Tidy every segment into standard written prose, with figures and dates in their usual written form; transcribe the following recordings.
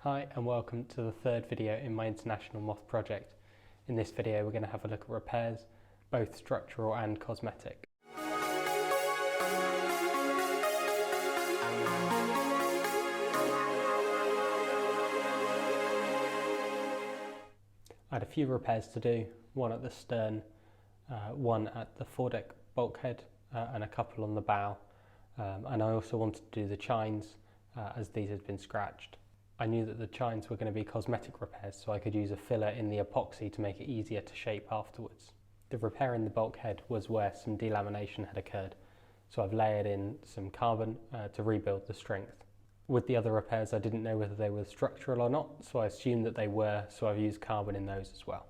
Hi and welcome to the third video in my International Moth Project. In this video we're going to have a look at repairs, both structural and cosmetic. I had a few repairs to do, one at the stern, one at the foredeck bulkhead and a couple on the bow. And I also wanted to do the chines as these had been scratched. I knew that the chines were going to be cosmetic repairs, so I could use a filler in the epoxy to make it easier to shape afterwards. The repair in the bulkhead was where some delamination had occurred, so I've layered in some carbon to rebuild the strength. With the other repairs I didn't know whether they were structural or not, so I assumed that they were, so I've used carbon in those as well.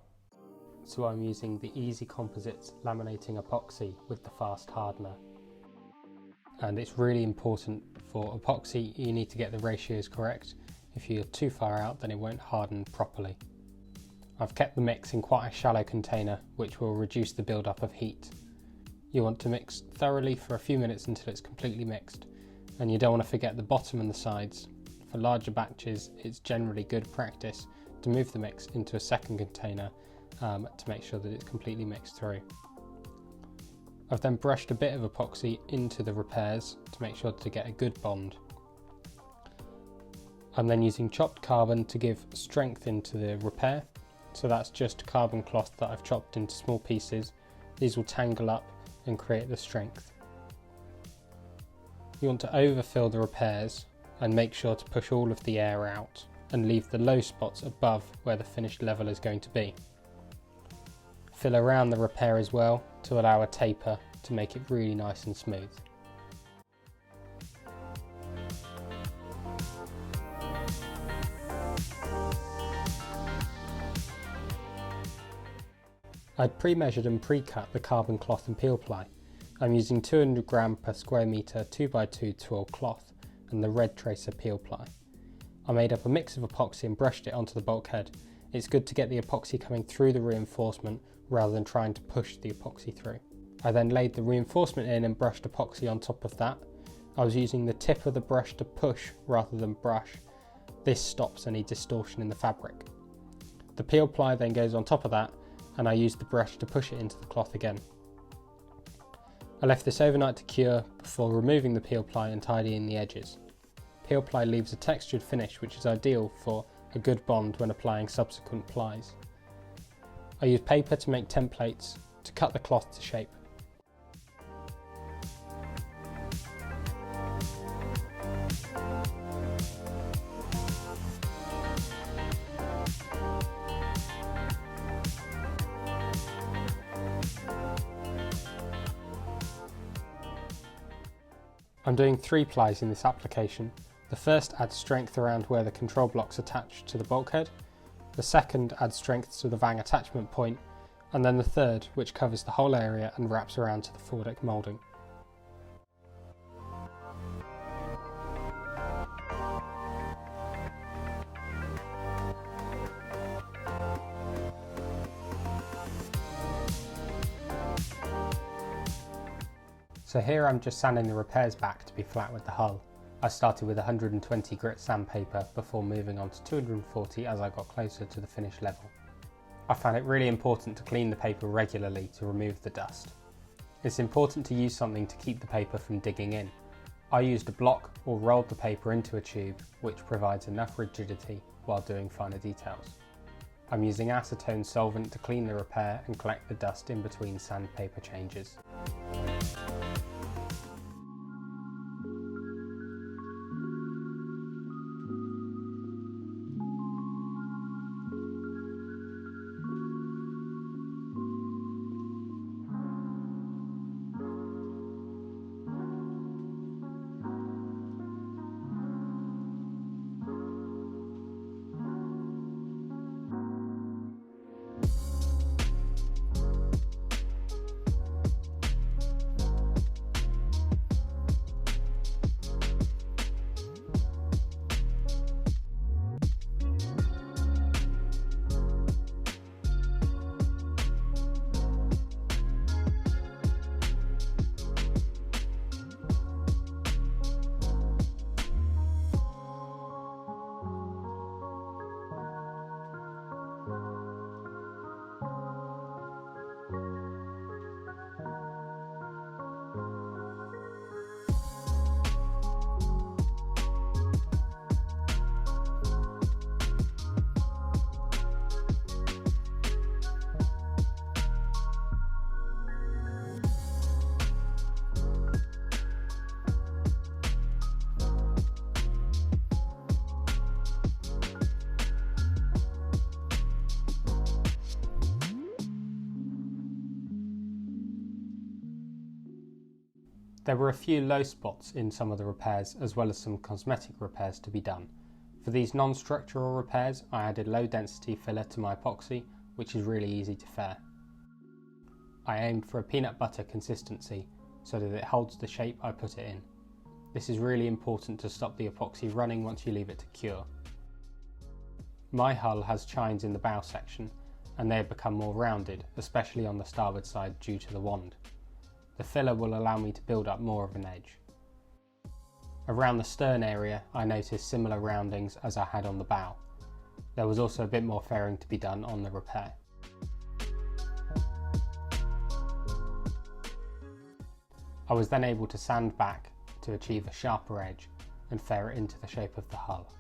So I'm using the Easy Composites laminating epoxy with the fast hardener. And it's really important for epoxy, you need to get the ratios correct. If you're too far out, then it won't harden properly. I've kept the mix in quite a shallow container, which will reduce the build-up of heat. You want to mix thoroughly for a few minutes until it's completely mixed, and you don't want to forget the bottom and the sides. For larger batches, it's generally good practice to move the mix into a second container to make sure that it's completely mixed through. I've then brushed a bit of epoxy into the repairs to make sure to get a good bond. I'm then using chopped carbon to give strength into the repair. So that's just carbon cloth that I've chopped into small pieces. These will tangle up and create the strength. You want to overfill the repairs and make sure to push all of the air out and leave the low spots above where the finished level is going to be. Fill around the repair as well to allow a taper to make it really nice and smooth. I'd pre-measured and pre-cut the carbon cloth and peel ply. I'm using 200 gram per square metre 2x2 twill cloth and the red tracer peel ply. I made up a mix of epoxy and brushed it onto the bulkhead. It's good to get the epoxy coming through the reinforcement rather than trying to push the epoxy through. I then laid the reinforcement in and brushed epoxy on top of that. I was using the tip of the brush to push rather than brush. This stops any distortion in the fabric. The peel ply then goes on top of that, and I used the brush to push it into the cloth again. I left this overnight to cure before removing the peel ply and tidying the edges. Peel ply leaves a textured finish which is ideal for a good bond when applying subsequent plies. I used paper to make templates to cut the cloth to shape. I'm doing 3 plies in this application. The first adds strength around where the control block's attached to the bulkhead, the second adds strength to the vang attachment point, and then the third, which covers the whole area and wraps around to the foredeck moulding. So here I'm just sanding the repairs back to be flat with the hull. I started with 120 grit sandpaper before moving on to 240 as I got closer to the finished level. I found it really important to clean the paper regularly to remove the dust. It's important to use something to keep the paper from digging in. I used a block or rolled the paper into a tube which provides enough rigidity while doing finer details. I'm using acetone solvent to clean the repair and collect the dust in between sandpaper changes. There were a few low spots in some of the repairs as well as some cosmetic repairs to be done. For these non-structural repairs I added low density filler to my epoxy, which is really easy to fare. I aimed for a peanut butter consistency so that it holds the shape I put it in. This is really important to stop the epoxy running once you leave it to cure. My hull has chines in the bow section and they have become more rounded, especially on the starboard side due to the wand. The filler will allow me to build up more of an edge. Around the stern area I noticed similar roundings as I had on the bow. There was also a bit more fairing to be done on the repair. I was then able to sand back to achieve a sharper edge and fare it into the shape of the hull.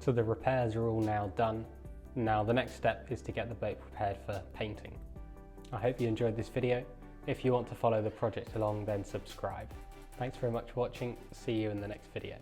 So the repairs are all now done. Now the next step is to get the boat prepared for painting. I hope you enjoyed this video. If you want to follow the project along, then subscribe. Thanks very much for watching. See you in the next video.